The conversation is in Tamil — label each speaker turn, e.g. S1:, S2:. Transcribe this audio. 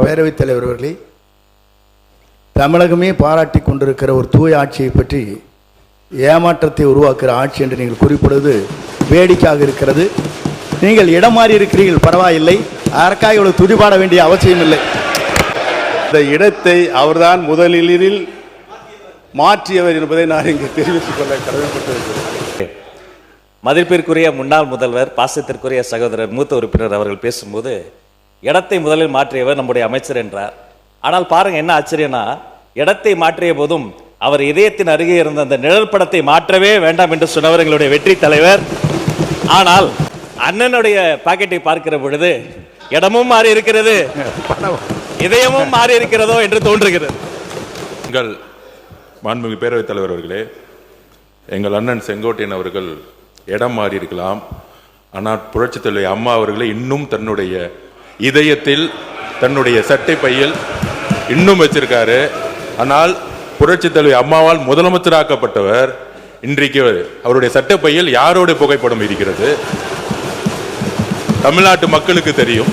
S1: பேரவைத் தலைவர் அவர்களே, தமிழகமே பாராட்டி கொண்டிருக்கிற ஒரு தூய ஆட்சியை பற்றி ஏமாற்றத்தை உருவாக்குகிற ஆட்சி என்று நீங்கள் குறிப்பிடுவது வேடிக்கையாக இருக்கிறது. நீங்கள் இடம் மாறி இருக்கிறீர்கள், பரவாயில்லை, அதற்காக இவ்வளவு துடிபாட வேண்டிய அவசியம் இல்லை.
S2: இந்த இடத்தை அவர்தான் முதலில் மாற்றியவர் என்பதை நான் இங்கு தெரிவித்துக் கொள்ள கடமைப்பட்டிருக்கிறேன்.
S3: மதிப்பிற்குரிய முன்னாள் முதல்வர், பாசத்திற்குரிய சகோதரர், மூத்த உறுப்பினர் அவர்கள் பேசும்போது இடத்தை முதலில் மாற்றியவர் நம்முடைய அமைச்சர் என்றார். ஆனால் பாருங்க என்ன ஆச்சரியம்னா, இடத்தை மாற்றிய போதும் அவர் இதயத்தின் அருகே இருந்த அந்த நிழல் படத்தை மாற்றவே வேண்டாம் என்று சொன்னவர் எங்களுடைய வெற்றி தலைவர். ஆனால் அண்ணனுடைய பாக்கெட்டை பார்க்கிற பொழுது இடமும் மாறி இருக்கிறது, இதயமும் மாறி இருக்கிறதோ என்று தோன்றுகிறது.
S4: எங்கள் மாண்புமிகு பேரவைத் தலைவர் அவர்களே, எங்கள் அண்ணன் செங்கோட்டையன் அவர்கள் இடம் மாறி இருக்கலாம், ஆனால் புரட்சித் தலைவி அம்மா அவர்களை இன்னும் தன்னுடைய இதயத்தில், தன்னுடைய சட்டை பையில் இன்னும் வச்சிருக்காரு. ஆனால் புரட்சித் தலைவி அம்மாவால் முதலமைச்சராக்கப்பட்டவர் இன்றைக்கு அவருடைய சட்டை பையில் யாரோட புகைப்படம் இருக்கிறது தமிழ்நாட்டு மக்களுக்கு தெரியும்.